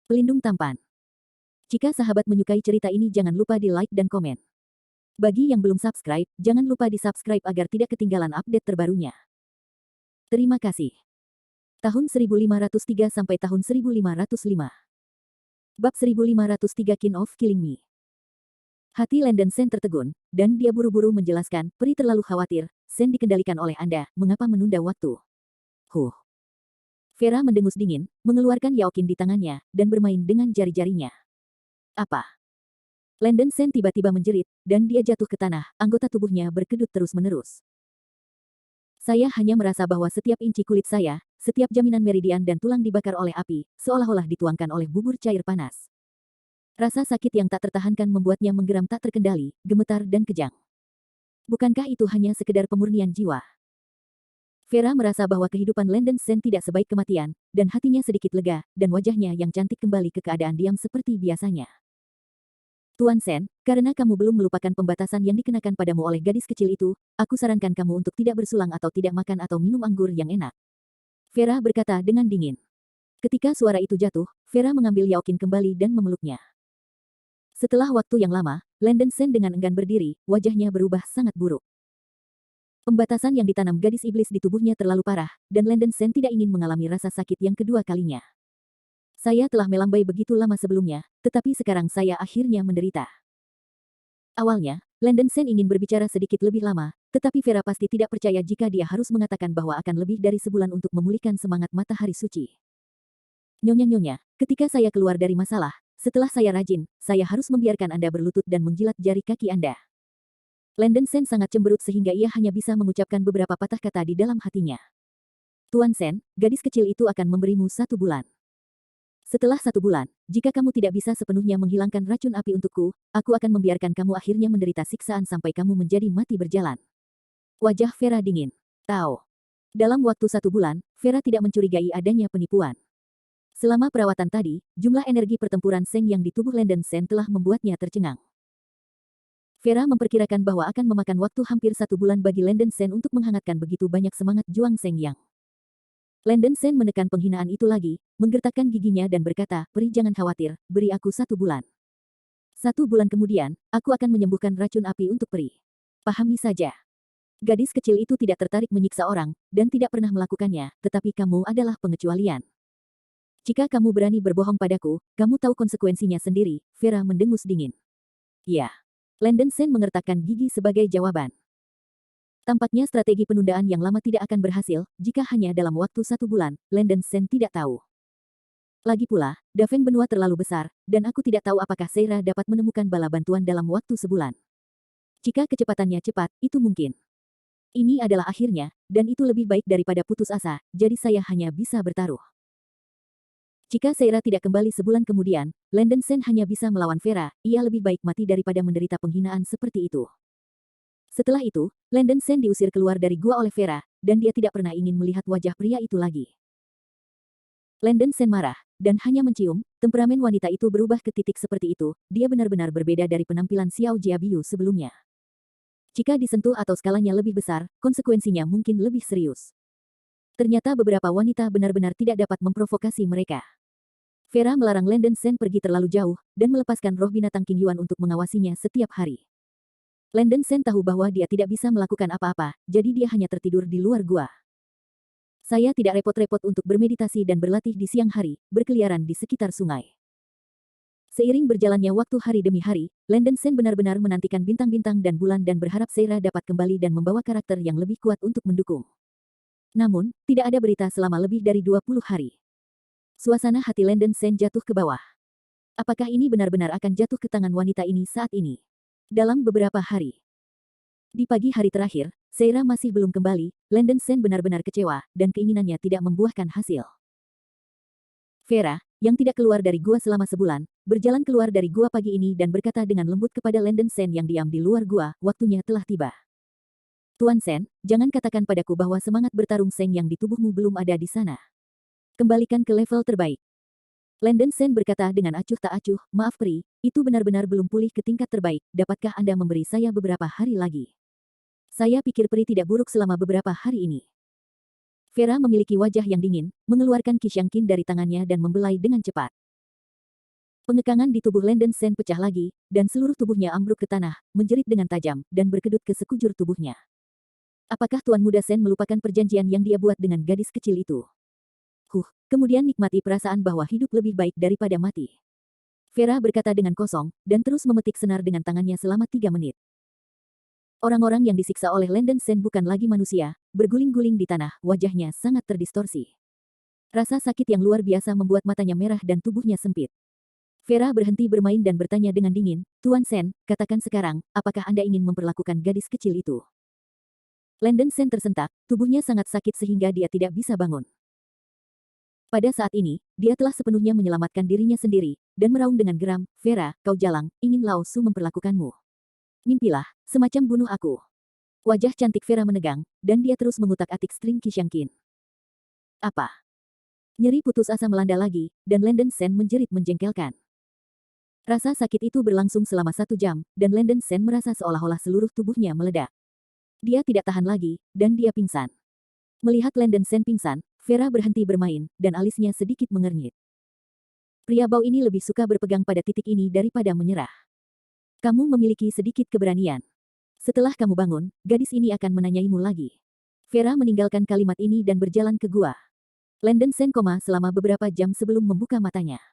Pelindung tampan. Jika sahabat menyukai cerita ini jangan lupa di like dan komen. Bagi yang belum subscribe, jangan lupa di subscribe agar tidak ketinggalan update terbarunya. Terima kasih. Tahun 1503 sampai tahun 1505. Bab 1503 King of Killing Me. Hati Landon Sen tertegun, dan dia buru-buru menjelaskan, peri terlalu khawatir, Sen dikendalikan oleh Anda, mengapa menunda waktu? Vera mendengus dingin, mengeluarkan Yaokin di tangannya, dan bermain dengan jari-jarinya. Apa? Landon Sen tiba-tiba menjerit, dan dia jatuh ke tanah, anggota tubuhnya berkedut terus-menerus. Saya hanya merasa bahwa setiap inci kulit saya, setiap jaminan meridian dan tulang dibakar oleh api, seolah-olah dituangkan oleh bubur cair panas. Rasa sakit yang tak tertahankan membuatnya menggeram tak terkendali, gemetar dan kejang. Bukankah itu hanya sekedar pemurnian jiwa? Vera merasa bahwa kehidupan Landon Sen tidak sebaik kematian, dan hatinya sedikit lega, dan wajahnya yang cantik kembali ke keadaan diam seperti biasanya. Tuan Sen, karena kamu belum melupakan pembatasan yang dikenakan padamu oleh gadis kecil itu, aku sarankan kamu untuk tidak bersulang atau tidak makan atau minum anggur yang enak. Vera berkata dengan dingin. Ketika suara itu jatuh, Vera mengambil Yaokin kembali dan memeluknya. Setelah waktu yang lama, Landon Sen dengan enggan berdiri, wajahnya berubah sangat buruk. Pembatasan yang ditanam gadis iblis di tubuhnya terlalu parah, dan Landon Sen tidak ingin mengalami rasa sakit yang kedua kalinya. Saya telah melambai begitu lama sebelumnya, tetapi sekarang saya akhirnya menderita. Awalnya, Landon Sen ingin berbicara sedikit lebih lama, tetapi Vera pasti tidak percaya jika dia harus mengatakan bahwa akan lebih dari sebulan untuk memulihkan semangat matahari suci. Nyonya, ketika saya keluar dari masalah, setelah saya rajin, saya harus membiarkan Anda berlutut dan menjilat jari kaki Anda. Landon Sen sangat cemberut sehingga ia hanya bisa mengucapkan beberapa patah kata di dalam hatinya. Tuan Sen, gadis kecil itu akan memberimu 1 bulan. Setelah 1 bulan, jika kamu tidak bisa sepenuhnya menghilangkan racun api untukku, aku akan membiarkan kamu akhirnya menderita siksaan sampai kamu menjadi mati berjalan. Wajah Vera dingin. Tahu. Dalam waktu 1 bulan, Vera tidak mencurigai adanya penipuan. Selama perawatan tadi, jumlah energi pertempuran Seng yang di tubuh Landon Sen telah membuatnya tercengang. Vera memperkirakan bahwa akan memakan waktu hampir 1 bulan bagi Landon Sen untuk menghangatkan begitu banyak semangat juang Seng Yang. Landon Sen menekan penghinaan itu lagi, menggertakkan giginya dan berkata, peri jangan khawatir, beri aku 1 bulan. 1 bulan kemudian, aku akan menyembuhkan racun api untuk peri. Pahami saja. Gadis kecil itu tidak tertarik menyiksa orang, dan tidak pernah melakukannya, tetapi kamu adalah pengecualian. Jika kamu berani berbohong padaku, kamu tahu konsekuensinya sendiri, Vera mendengus dingin. Ya. Landon Sen mengertakkan gigi sebagai jawaban. Tampaknya strategi penundaan yang lama tidak akan berhasil, jika hanya dalam waktu 1 bulan, Landon Sen tidak tahu. Lagi pula, Daveng benua terlalu besar, dan aku tidak tahu apakah Seira dapat menemukan bala bantuan dalam waktu sebulan. Jika kecepatannya cepat, itu mungkin. Ini adalah akhirnya, dan itu lebih baik daripada putus asa, jadi saya hanya bisa bertaruh. Jika Seira tidak kembali sebulan kemudian, Landon Sen hanya bisa melawan Vera, ia lebih baik mati daripada menderita penghinaan seperti itu. Setelah itu, Landon Sen diusir keluar dari gua oleh Vera, dan dia tidak pernah ingin melihat wajah pria itu lagi. Landon Sen marah, dan hanya mencium, temperamen wanita itu berubah ke titik seperti itu, dia benar-benar berbeda dari penampilan Xiao Jiabiu sebelumnya. Jika disentuh atau skalanya lebih besar, konsekuensinya mungkin lebih serius. Ternyata beberapa wanita benar-benar tidak dapat memprovokasi mereka. Vera melarang Landon Sen pergi terlalu jauh, dan melepaskan roh binatang King Yuan untuk mengawasinya setiap hari. Landon Sen tahu bahwa dia tidak bisa melakukan apa-apa, jadi dia hanya tertidur di luar gua. Saya tidak repot-repot untuk bermeditasi dan berlatih di siang hari, berkeliaran di sekitar sungai. Seiring berjalannya waktu hari demi hari, Landon Sen benar-benar menantikan bintang-bintang dan bulan dan berharap Seira dapat kembali dan membawa karakter yang lebih kuat untuk mendukung. Namun, tidak ada berita selama lebih dari 20 hari. Suasana hati Landon Sen jatuh ke bawah. Apakah ini benar-benar akan jatuh ke tangan wanita ini saat ini? Dalam beberapa hari. Di pagi hari terakhir, Seira masih belum kembali, Landon Sen benar-benar kecewa, dan keinginannya tidak membuahkan hasil. Vera, yang tidak keluar dari gua selama sebulan, berjalan keluar dari gua pagi ini dan berkata dengan lembut kepada Landon Sen yang diam di luar gua, waktunya telah tiba. Tuan Sen, jangan katakan padaku bahwa semangat bertarung Seng yang di tubuhmu belum ada di sana. Kembalikan ke level terbaik. Landon Sen berkata dengan acuh tak acuh, maaf peri, itu benar-benar belum pulih ke tingkat terbaik, dapatkah Anda memberi saya beberapa hari lagi? Saya pikir peri tidak buruk selama beberapa hari ini. Vera memiliki wajah yang dingin, mengeluarkan Qi Qian dari tangannya dan membelai dengan cepat. Pengekangan di tubuh Landen Sen pecah lagi, dan seluruh tubuhnya ambruk ke tanah, menjerit dengan tajam, dan berkedut ke sekujur tubuhnya. Apakah Tuan Muda Sen melupakan perjanjian yang dia buat dengan gadis kecil itu? Kemudian nikmati perasaan bahwa hidup lebih baik daripada mati. Vera berkata dengan kosong, dan terus memetik senar dengan tangannya selama 3 menit. Orang-orang yang disiksa oleh Landen Sen bukan lagi manusia, berguling-guling di tanah, wajahnya sangat terdistorsi. Rasa sakit yang luar biasa membuat matanya merah dan tubuhnya sempit. Vera berhenti bermain dan bertanya dengan dingin, Tuan Sen, katakan sekarang, apakah Anda ingin memperlakukan gadis kecil itu? Landen Sen tersentak, tubuhnya sangat sakit sehingga dia tidak bisa bangun. Pada saat ini, dia telah sepenuhnya menyelamatkan dirinya sendiri, dan meraung dengan geram, Vera, kau jalang, ingin Lao Su memperlakukanmu. Mimpilah, semacam bunuh aku. Wajah cantik Vera menegang, dan dia terus mengutak-atik string Qishanqin. Apa? Nyeri putus asa melanda lagi, dan Landen Sen menjerit menjengkelkan. Rasa sakit itu berlangsung selama 1 jam, dan Landen Sen merasa seolah-olah seluruh tubuhnya meledak. Dia tidak tahan lagi, dan dia pingsan. Melihat Landen Sen pingsan, Vera berhenti bermain, dan alisnya sedikit mengernyit. Pria bau ini lebih suka berpegang pada titik ini daripada menyerah. Kamu memiliki sedikit keberanian. Setelah kamu bangun, gadis ini akan menanyaimu lagi. Vera meninggalkan kalimat ini dan berjalan ke gua. Landen Sen koma selama beberapa jam sebelum membuka matanya.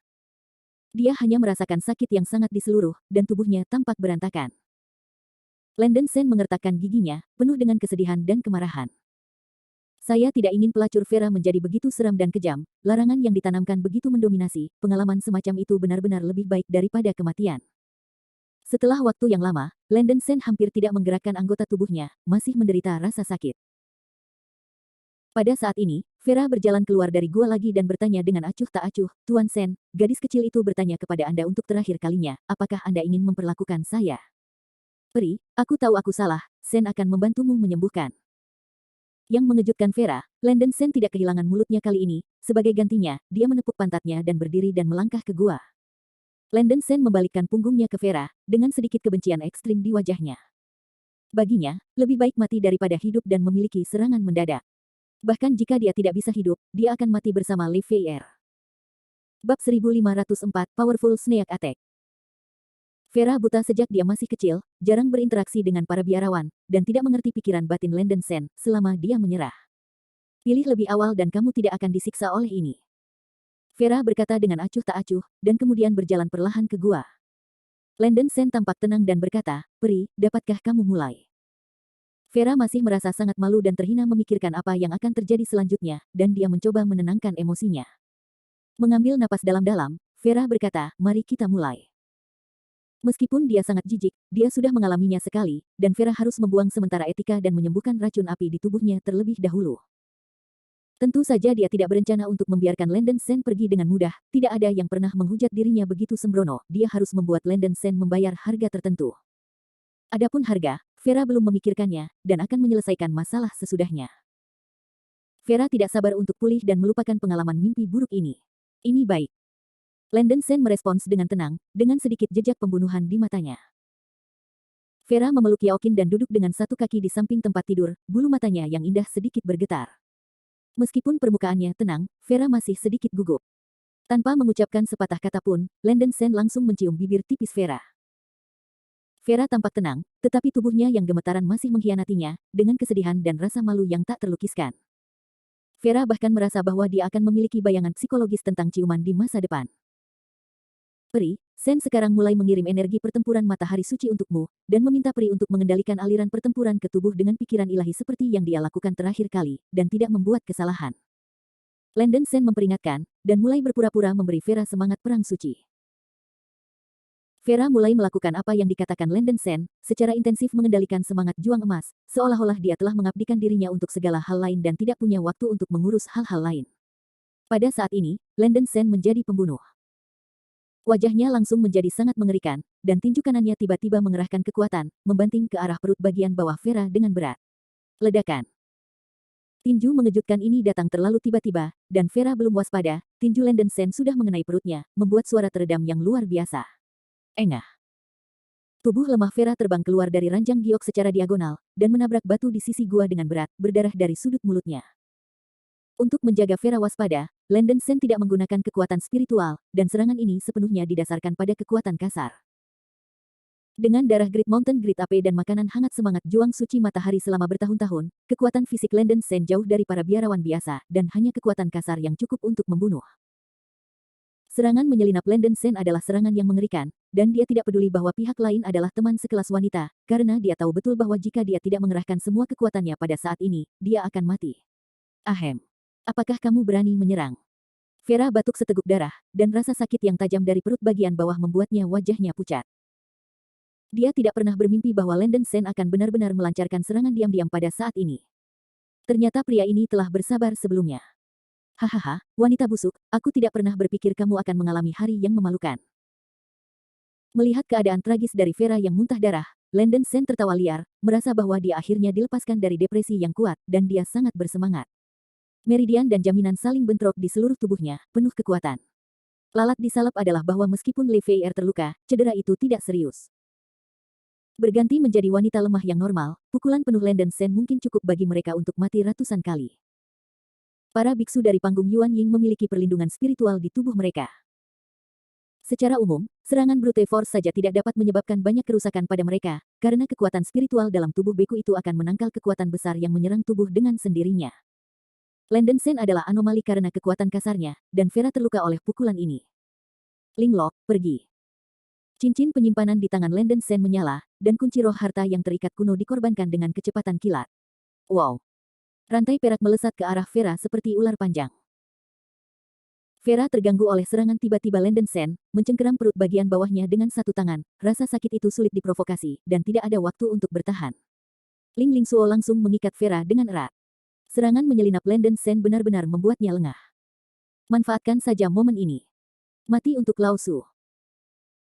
Dia hanya merasakan sakit yang sangat di seluruh, dan tubuhnya tampak berantakan. Landen Sen mengertakkan giginya, penuh dengan kesedihan dan kemarahan. Saya tidak ingin pelacur Vera menjadi begitu seram dan kejam, larangan yang ditanamkan begitu mendominasi, pengalaman semacam itu benar-benar lebih baik daripada kematian. Setelah waktu yang lama, Landen Sen hampir tidak menggerakkan anggota tubuhnya, masih menderita rasa sakit. Pada saat ini, Vera berjalan keluar dari gua lagi dan bertanya dengan acuh tak acuh, Tuan Sen, gadis kecil itu bertanya kepada Anda untuk terakhir kalinya, apakah Anda ingin memperlakukan saya? Peri, aku tahu aku salah, Sen akan membantumu menyembuhkan. Yang mengejutkan Vera, Landen Sen tidak kehilangan mulutnya kali ini, sebagai gantinya, dia menepuk pantatnya dan berdiri dan melangkah ke gua. Landen Sen membalikkan punggungnya ke Vera, dengan sedikit kebencian ekstrim di wajahnya. Baginya, lebih baik mati daripada hidup dan memiliki serangan mendadak. Bahkan jika dia tidak bisa hidup, dia akan mati bersama Li Feier. Bab 1504, Powerful Snake Attack. Vera buta sejak dia masih kecil, jarang berinteraksi dengan para biarawan, dan tidak mengerti pikiran batin Landen Sen, selama dia menyerah. Pilih lebih awal dan kamu tidak akan disiksa oleh ini. Vera berkata dengan acuh tak acuh, dan kemudian berjalan perlahan ke gua. Landen Sen tampak tenang dan berkata, Peri, dapatkah kamu mulai? Vera masih merasa sangat malu dan terhina memikirkan apa yang akan terjadi selanjutnya, dan dia mencoba menenangkan emosinya. Mengambil napas dalam-dalam, Vera berkata, mari kita mulai. Meskipun dia sangat jijik, dia sudah mengalaminya sekali, dan Vera harus membuang sementara etika dan menyembuhkan racun api di tubuhnya terlebih dahulu. Tentu saja dia tidak berencana untuk membiarkan Landen Sen pergi dengan mudah, tidak ada yang pernah menghujat dirinya begitu sembrono, dia harus membuat Landen Sen membayar harga tertentu. Adapun harga, Vera belum memikirkannya, dan akan menyelesaikan masalah sesudahnya. Vera tidak sabar untuk pulih dan melupakan pengalaman mimpi buruk ini. Ini baik. Landen Sen merespons dengan tenang, dengan sedikit jejak pembunuhan di matanya. Vera memeluk Yaoqin dan duduk dengan satu kaki di samping tempat tidur, bulu matanya yang indah sedikit bergetar. Meskipun permukaannya tenang, Vera masih sedikit gugup. Tanpa mengucapkan sepatah kata pun, Landen Sen langsung mencium bibir tipis Vera. Vera tampak tenang, tetapi tubuhnya yang gemetaran masih mengkhianatinya, dengan kesedihan dan rasa malu yang tak terlukiskan. Vera bahkan merasa bahwa dia akan memiliki bayangan psikologis tentang ciuman di masa depan. Peri, Sen sekarang mulai mengirim energi pertempuran matahari suci untukmu, dan meminta Peri untuk mengendalikan aliran pertempuran ke tubuh dengan pikiran ilahi seperti yang dia lakukan terakhir kali, dan tidak membuat kesalahan. Landen Sen memperingatkan, dan mulai berpura-pura memberi Vera semangat perang suci. Vera mulai melakukan apa yang dikatakan Landen Sen, secara intensif mengendalikan semangat juang emas, seolah-olah dia telah mengabdikan dirinya untuk segala hal lain dan tidak punya waktu untuk mengurus hal-hal lain. Pada saat ini, Landen Sen menjadi pembunuh. Wajahnya langsung menjadi sangat mengerikan, dan tinju kanannya tiba-tiba mengerahkan kekuatan, membanting ke arah perut bagian bawah Vera dengan berat. Ledakan. Tinju mengejutkan ini datang terlalu tiba-tiba, dan Vera belum waspada, tinju Landen Sen sudah mengenai perutnya, membuat suara teredam yang luar biasa. Engah. Tubuh lemah Vera terbang keluar dari ranjang giok secara diagonal, dan menabrak batu di sisi gua dengan berat, berdarah dari sudut mulutnya. Untuk menjaga Vera waspada, Landen Sen tidak menggunakan kekuatan spiritual, dan serangan ini sepenuhnya didasarkan pada kekuatan kasar. Dengan darah Great Mountain Great Ape dan makanan hangat semangat juang suci matahari selama bertahun-tahun, kekuatan fisik Landen Sen jauh dari para biarawan biasa, dan hanya kekuatan kasar yang cukup untuk membunuh. Serangan menyelinap Landen Sen adalah serangan yang mengerikan, dan dia tidak peduli bahwa pihak lain adalah teman sekelas wanita, karena dia tahu betul bahwa jika dia tidak mengerahkan semua kekuatannya pada saat ini, dia akan mati. Ahem. Apakah kamu berani menyerang? Vera batuk seteguk darah, dan rasa sakit yang tajam dari perut bagian bawah membuatnya wajahnya pucat. Dia tidak pernah bermimpi bahwa Landen Sen akan benar-benar melancarkan serangan diam-diam pada saat ini. Ternyata pria ini telah bersabar sebelumnya. Hahaha, wanita busuk, aku tidak pernah berpikir kamu akan mengalami hari yang memalukan. Melihat keadaan tragis dari Vera yang muntah darah, Landen Sen tertawa liar, merasa bahwa dia akhirnya dilepaskan dari depresi yang kuat, dan dia sangat bersemangat. Meridian dan jaminan saling bentrok di seluruh tubuhnya, penuh kekuatan. Lalat disalep adalah bahwa meskipun Le Feier terluka, cedera itu tidak serius. Berganti menjadi wanita lemah yang normal, pukulan penuh Landen Sen mungkin cukup bagi mereka untuk mati ratusan kali. Para biksu dari panggung Yuan Ying memiliki perlindungan spiritual di tubuh mereka. Secara umum, serangan brute force saja tidak dapat menyebabkan banyak kerusakan pada mereka, karena kekuatan spiritual dalam tubuh beku itu akan menangkal kekuatan besar yang menyerang tubuh dengan sendirinya. Landen Sen adalah anomali karena kekuatan kasarnya, dan Vera terluka oleh pukulan ini. Linglok, pergi. Cincin penyimpanan di tangan Landen Sen menyala, dan kunci roh harta yang terikat kuno dikorbankan dengan kecepatan kilat. Wow! Rantai perak melesat ke arah Vera seperti ular panjang. Vera terganggu oleh serangan tiba-tiba Landen Sen, mencengkeram perut bagian bawahnya dengan satu tangan, rasa sakit itu sulit diprovokasi, dan tidak ada waktu untuk bertahan. Ling Lingsuo langsung mengikat Vera dengan erat. Serangan menyelinap Landen Sen benar-benar membuatnya lengah. Manfaatkan saja momen ini. Mati untuk Lao Su.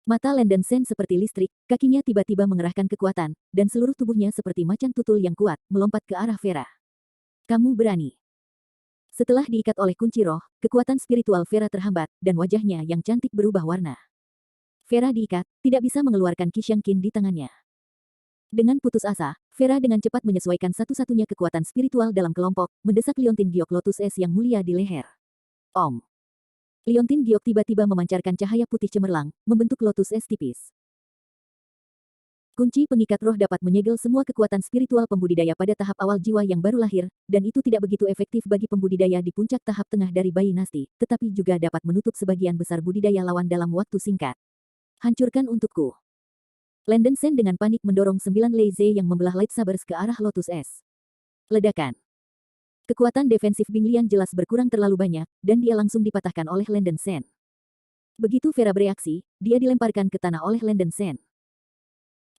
Mata Landen Sen seperti listrik, kakinya tiba-tiba mengerahkan kekuatan, dan seluruh tubuhnya seperti macan tutul yang kuat, melompat ke arah Vera. Kamu berani. Setelah diikat oleh kunci roh, kekuatan spiritual Vera terhambat, dan wajahnya yang cantik berubah warna. Vera diikat, tidak bisa mengeluarkan Qixiang Qin di tangannya. Dengan putus asa, Vera dengan cepat menyesuaikan satu-satunya kekuatan spiritual dalam kelompok, mendesak Liontin Giok Lotus Es yang mulia di leher. Om. Liontin Giok tiba-tiba memancarkan cahaya putih cemerlang, membentuk lotus es tipis. Kunci pengikat roh dapat menyegel semua kekuatan spiritual pembudidaya pada tahap awal jiwa yang baru lahir, dan itu tidak begitu efektif bagi pembudidaya di puncak tahap tengah dari bayi nasti, tetapi juga dapat menutup sebagian besar budidaya lawan dalam waktu singkat. Hancurkan untukku. Landen Sen dengan panik mendorong 9 Leize yang membelah lightsabers ke arah lotus es. Ledakan. Kekuatan defensif Bing Lian jelas berkurang terlalu banyak, dan dia langsung dipatahkan oleh Landen Sen. Begitu Vera bereaksi, dia dilemparkan ke tanah oleh Landen Sen.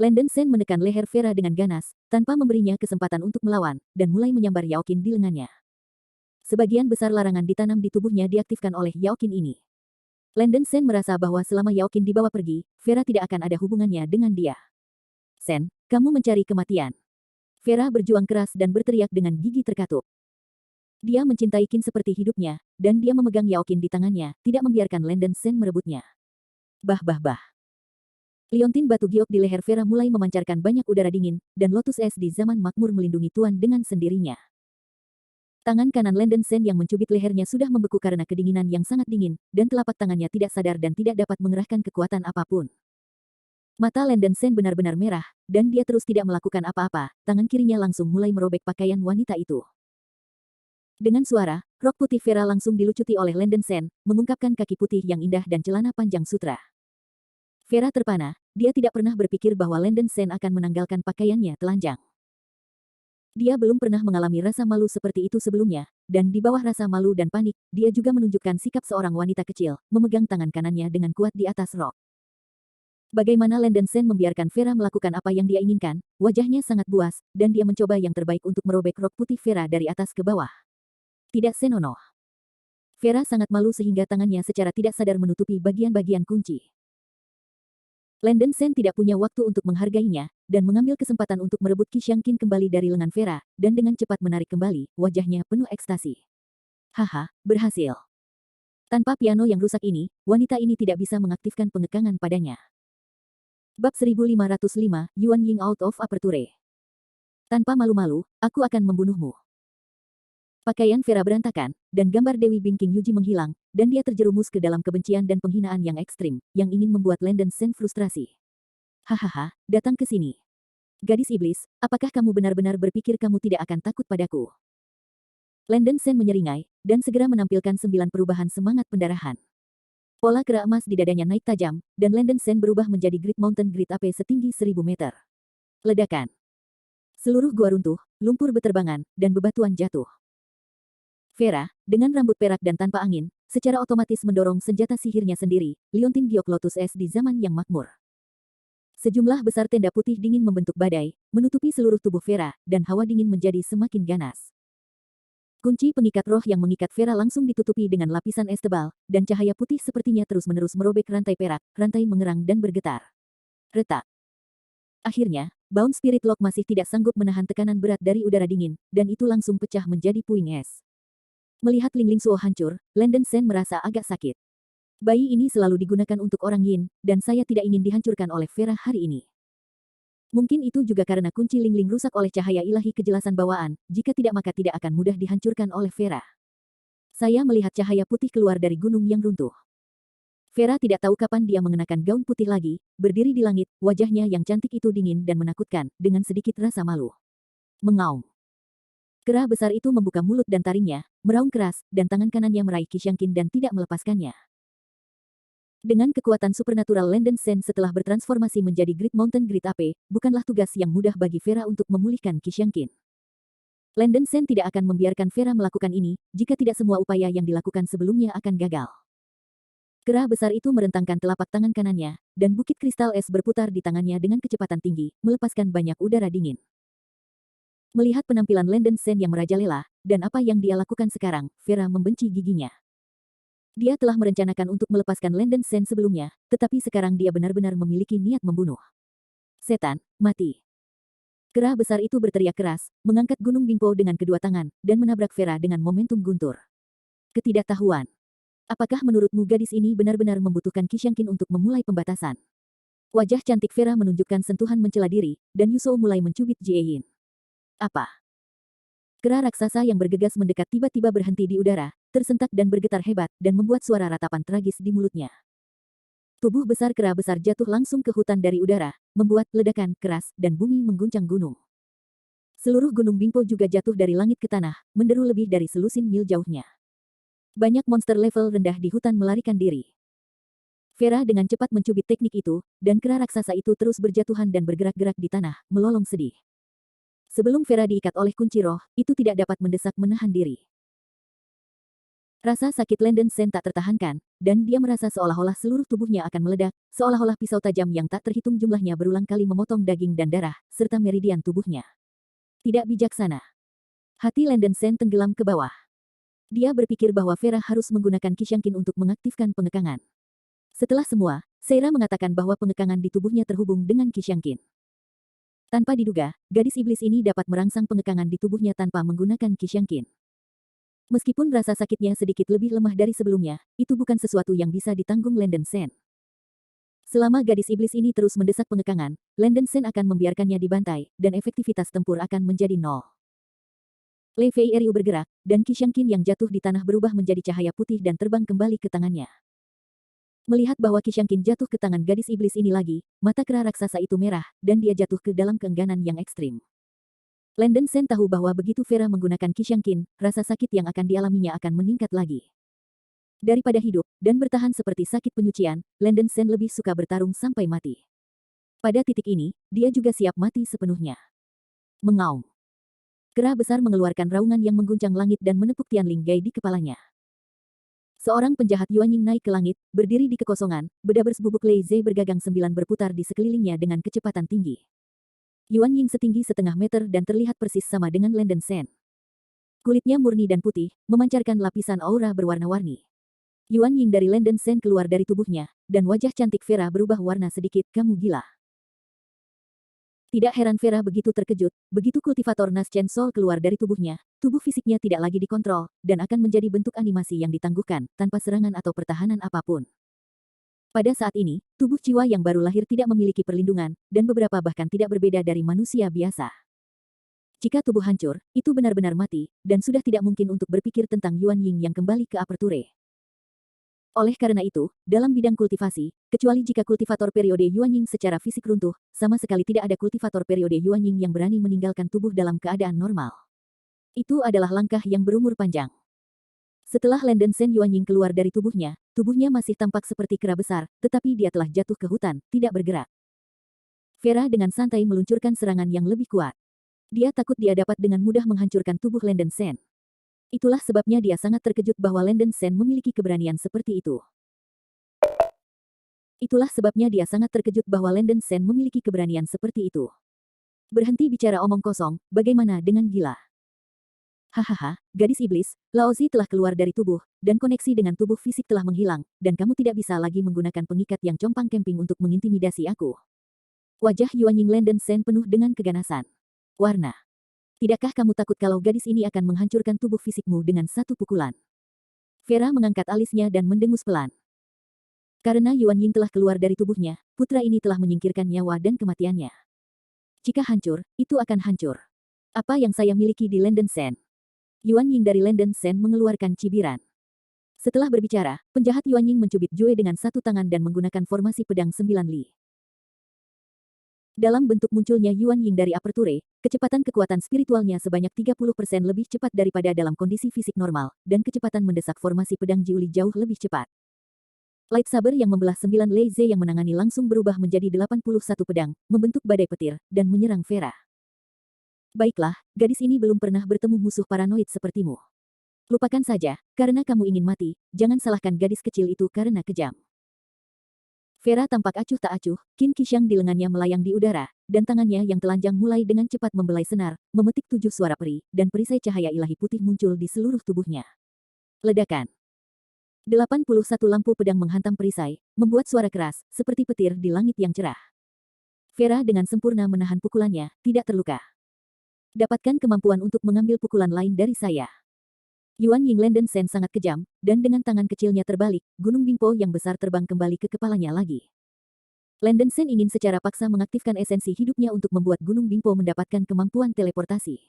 Landen Sen menekan leher Vera dengan ganas, tanpa memberinya kesempatan untuk melawan, dan mulai menyambar Yaoqin di lengannya. Sebagian besar larangan ditanam di tubuhnya diaktifkan oleh Yaoqin ini. Landen Sen merasa bahwa selama Yaoqin dibawa pergi, Vera tidak akan ada hubungannya dengan dia. Sen, kamu mencari kematian. Vera berjuang keras dan berteriak dengan gigi terkatup. Dia mencintai Qin seperti hidupnya, dan dia memegang Yaoqin di tangannya, tidak membiarkan Landen Sen merebutnya. Bah bah bah. Liontin batu giok di leher Vera mulai memancarkan banyak udara dingin, dan lotus es di zaman makmur melindungi Tuan dengan sendirinya. Tangan kanan Landen Sen yang mencubit lehernya sudah membeku karena kedinginan yang sangat dingin, dan telapak tangannya tidak sadar dan tidak dapat mengerahkan kekuatan apapun. Mata Landen Sen benar-benar merah, dan dia terus tidak melakukan apa-apa, tangan kirinya langsung mulai merobek pakaian wanita itu. Dengan suara, rok putih Vera langsung dilucuti oleh Landen Sen, mengungkapkan kaki putih yang indah dan celana panjang sutra. Vera terpana, dia tidak pernah berpikir bahwa Landen Sen akan menanggalkan pakaiannya telanjang. Dia belum pernah mengalami rasa malu seperti itu sebelumnya, dan di bawah rasa malu dan panik, dia juga menunjukkan sikap seorang wanita kecil, memegang tangan kanannya dengan kuat di atas rok. Bagaimana Landen Sen membiarkan Vera melakukan apa yang dia inginkan, wajahnya sangat buas, dan dia mencoba yang terbaik untuk merobek rok putih Vera dari atas ke bawah. Tidak senonoh. Vera sangat malu sehingga tangannya secara tidak sadar menutupi bagian-bagian kunci. Landen Sen tidak punya waktu untuk menghargainya, dan mengambil kesempatan untuk merebut Qixiang Qin kembali dari lengan Vera, dan dengan cepat menarik kembali, wajahnya penuh ekstasi. Haha, berhasil. Tanpa piano yang rusak ini, wanita ini tidak bisa mengaktifkan pengekangan padanya. Bab 1505, Yuan Ying Out of Aperture. Tanpa malu-malu, aku akan membunuhmu. Pakaian Vera berantakan, dan gambar Dewi Bingking Yuji menghilang, dan dia terjerumus ke dalam kebencian dan penghinaan yang ekstrim, yang ingin membuat Landen Sen frustrasi. Hahaha, datang ke sini. Gadis iblis, apakah kamu benar-benar berpikir kamu tidak akan takut padaku? Landen Sen menyeringai, dan segera menampilkan 9 perubahan semangat pendarahan. Pola kera emas di dadanya naik tajam, dan Landen Sen berubah menjadi Great Mountain Great Ape setinggi 1000 meter. Ledakan. Seluruh gua runtuh, lumpur beterbangan, dan bebatuan jatuh. Vera, dengan rambut perak dan tanpa angin, secara otomatis mendorong senjata sihirnya sendiri, Liontin Giok Lotus Es di zaman yang makmur. Sejumlah besar tenda putih dingin membentuk badai, menutupi seluruh tubuh Vera, dan hawa dingin menjadi semakin ganas. Kunci pengikat roh yang mengikat Vera langsung ditutupi dengan lapisan es tebal, dan cahaya putih sepertinya terus-menerus merobek rantai perak, rantai mengerang dan bergetar. Retak. Akhirnya, Bound Spirit Lock masih tidak sanggup menahan tekanan berat dari udara dingin, dan itu langsung pecah menjadi puing es. Melihat Ling Ling Suo hancur, Landen Sen merasa agak sakit. Bayi ini selalu digunakan untuk orang Yin, dan saya tidak ingin dihancurkan oleh Vera hari ini. Mungkin itu juga karena kunci Ling Ling rusak oleh cahaya ilahi kejelasan bawaan, jika tidak maka tidak akan mudah dihancurkan oleh Vera. Saya melihat cahaya putih keluar dari gunung yang runtuh. Vera tidak tahu kapan dia mengenakan gaun putih lagi, berdiri di langit, wajahnya yang cantik itu dingin dan menakutkan, dengan sedikit rasa malu. Mengaum. Kera besar itu membuka mulut dan taringnya, meraung keras, dan tangan kanannya meraih Qixangqin dan tidak melepaskannya. Dengan kekuatan supernatural Landen Sen setelah bertransformasi menjadi Great Mountain Great Ape, bukanlah tugas yang mudah bagi Vera untuk memulihkan Qixangqin. Landen Sen tidak akan membiarkan Vera melakukan ini, jika tidak semua upaya yang dilakukan sebelumnya akan gagal. Kera besar itu merentangkan telapak tangan kanannya, dan bukit kristal es berputar di tangannya dengan kecepatan tinggi, melepaskan banyak udara dingin. Melihat penampilan Landen Sen yang merajalela, dan apa yang dia lakukan sekarang, Vera membenci giginya. Dia telah merencanakan untuk melepaskan Landen Sen sebelumnya, tetapi sekarang dia benar-benar memiliki niat membunuh. Setan, mati. Kera besar itu berteriak keras, mengangkat Gunung Bingpo dengan kedua tangan, dan menabrak Vera dengan momentum guntur. Ketidaktahuan. Apakah menurutmu gadis ini benar-benar membutuhkan Qixangqin untuk memulai pembatasan? Wajah cantik Vera menunjukkan sentuhan mencela diri, dan Yusou mulai mencubit Jieyin. Apa? Kera raksasa yang bergegas mendekat tiba-tiba berhenti di udara, tersentak dan bergetar hebat, dan membuat suara ratapan tragis di mulutnya. Tubuh besar kera besar jatuh langsung ke hutan dari udara, membuat ledakan keras, dan bumi mengguncang gunung. Seluruh gunung Bingpo juga jatuh dari langit ke tanah, menderu lebih dari selusin mil jauhnya. Banyak monster level rendah di hutan melarikan diri. Vera dengan cepat mencubit teknik itu, dan kera raksasa itu terus berjatuhan dan bergerak-gerak di tanah, melolong sedih. Sebelum Vera diikat oleh kunci roh, itu tidak dapat mendesak menahan diri. Rasa sakit Landen Sen tak tertahankan, dan dia merasa seolah-olah seluruh tubuhnya akan meledak, seolah-olah pisau tajam yang tak terhitung jumlahnya berulang kali memotong daging dan darah, serta meridian tubuhnya. Tidak bijaksana. Hati Landen Sen tenggelam ke bawah. Dia berpikir bahwa Vera harus menggunakan Qixangqin untuk mengaktifkan pengekangan. Setelah semua, Seira mengatakan bahwa pengekangan di tubuhnya terhubung dengan Qixangqin. Tanpa diduga, gadis iblis ini dapat merangsang pengekangan di tubuhnya tanpa menggunakan Qixangqin. Meskipun rasa sakitnya sedikit lebih lemah dari sebelumnya, itu bukan sesuatu yang bisa ditanggung Landen Sen. Selama gadis iblis ini terus mendesak pengekangan, Landen Sen akan membiarkannya dibantai, dan efektivitas tempur akan menjadi nol. Lei Fei Ryu bergerak, dan Qixangqin yang jatuh di tanah berubah menjadi cahaya putih dan terbang kembali ke tangannya. Melihat bahwa Qixangqin jatuh ke tangan gadis iblis ini lagi, mata kera raksasa itu merah, dan dia jatuh ke dalam keengganan yang ekstrim. Landen Sen tahu bahwa begitu Vera menggunakan Qixangqin, rasa sakit yang akan dialaminya akan meningkat lagi. Daripada hidup, dan bertahan seperti sakit penyucian, Landen Sen lebih suka bertarung sampai mati. Pada titik ini, dia juga siap mati sepenuhnya. Mengaum. Kera besar mengeluarkan raungan yang mengguncang langit dan menepuk Tianling Gai di kepalanya. Seorang penjahat Yuanying naik ke langit, berdiri di kekosongan, bedabers bubuk Lei Zhe bergagang 9 berputar di sekelilingnya dengan kecepatan tinggi. Yuanying setinggi setengah meter dan terlihat persis sama dengan Landen Sen. Kulitnya murni dan putih, memancarkan lapisan aura berwarna-warni. Yuanying dari Landen Sen keluar dari tubuhnya, dan wajah cantik Vera berubah warna sedikit, kamu gila. Tidak heran Vera begitu terkejut, begitu kultivator Nas Chen Sol keluar dari tubuhnya, tubuh fisiknya tidak lagi dikontrol, dan akan menjadi bentuk animasi yang ditangguhkan, tanpa serangan atau pertahanan apapun. Pada saat ini, tubuh jiwa yang baru lahir tidak memiliki perlindungan, dan beberapa bahkan tidak berbeda dari manusia biasa. Jika tubuh hancur, itu benar-benar mati, dan sudah tidak mungkin untuk berpikir tentang Yuan Ying yang kembali ke aperture. Oleh karena itu, dalam bidang kultivasi, kecuali jika kultivator periode Yuan Ying secara fisik runtuh, sama sekali tidak ada kultivator periode Yuan Ying yang berani meninggalkan tubuh dalam keadaan normal. Itu adalah langkah yang berumur panjang. Setelah Lenden Sen Yuan Ying keluar dari tubuhnya masih tampak seperti kera besar, tetapi dia telah jatuh ke hutan, tidak bergerak. Vera dengan santai meluncurkan serangan yang lebih kuat. Dia takut dia dapat dengan mudah menghancurkan tubuh Lenden Sen. Itulah sebabnya dia sangat terkejut bahwa Lenden Sen memiliki keberanian seperti itu. Itulah sebabnya dia sangat terkejut bahwa Lenden Sen memiliki keberanian seperti itu. Berhenti bicara omong kosong, bagaimana dengan gila? Hahaha, gadis iblis, Laozi telah keluar dari tubuh, dan koneksi dengan tubuh fisik telah menghilang, dan kamu tidak bisa lagi menggunakan pengikat yang compang camping untuk mengintimidasi aku. Wajah Yuan Ying Lenden Sen penuh dengan keganasan. Warna. Tidakkah kamu takut kalau gadis ini akan menghancurkan tubuh fisikmu dengan satu pukulan? Vera mengangkat alisnya dan mendengus pelan. Karena Yuan Ying telah keluar dari tubuhnya, putra ini telah menyingkirkan nyawa dan kematiannya. Jika hancur, itu akan hancur. Apa yang saya miliki di Lenden Sen? Yuan Ying dari Lenden Sen mengeluarkan cibiran. Setelah berbicara, penjahat Yuan Ying mencubit Jue dengan satu tangan dan menggunakan formasi pedang 9 li. Dalam bentuk munculnya Yuan Ying dari aperture, kecepatan kekuatan spiritualnya sebanyak 30% lebih cepat daripada dalam kondisi fisik normal, dan kecepatan mendesak formasi pedang Jiuli jauh lebih cepat. Lightsaber yang membelah 9 Lei Ze yang menangani langsung berubah menjadi 81 pedang, membentuk badai petir, dan menyerang Vera. Baiklah, gadis ini belum pernah bertemu musuh paranoid sepertimu. Lupakan saja, karena kamu ingin mati, jangan salahkan gadis kecil itu karena kejam. Vera tampak acuh tak acuh, Qin Qixing di lengannya melayang di udara, dan tangannya yang telanjang mulai dengan cepat membelai senar, memetik 7 suara peri, dan perisai cahaya ilahi putih muncul di seluruh tubuhnya. Ledakan. 81 lampu pedang menghantam perisai, membuat suara keras, seperti petir di langit yang cerah. Vera dengan sempurna menahan pukulannya, tidak terluka. Dapatkan kemampuan untuk mengambil pukulan lain dari saya. Yuan Ying Lenden Sen sangat kejam, dan dengan tangan kecilnya terbalik, Gunung Bingpo yang besar terbang kembali ke kepalanya lagi. Lenden Sen ingin secara paksa mengaktifkan esensi hidupnya untuk membuat Gunung Bingpo mendapatkan kemampuan teleportasi.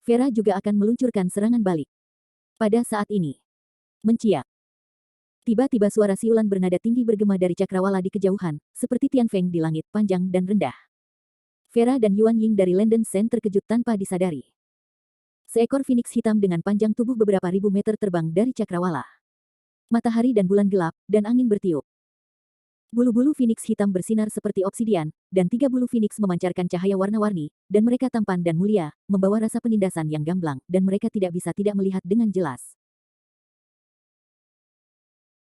Vera juga akan meluncurkan serangan balik. Pada saat ini, menciak. Tiba-tiba suara siulan bernada tinggi bergema dari cakrawala di kejauhan, seperti Tian Feng di langit panjang dan rendah. Vera dan Yuan Ying dari Lenden Sen terkejut tanpa disadari. Seekor phoenix hitam dengan panjang tubuh beberapa ribu meter terbang dari cakrawala. Matahari dan bulan gelap, dan angin bertiup. Bulu-bulu phoenix hitam bersinar seperti obsidian, dan 3 bulu phoenix memancarkan cahaya warna-warni, dan mereka tampan dan mulia, membawa rasa penindasan yang gamblang, dan mereka tidak bisa tidak melihat dengan jelas.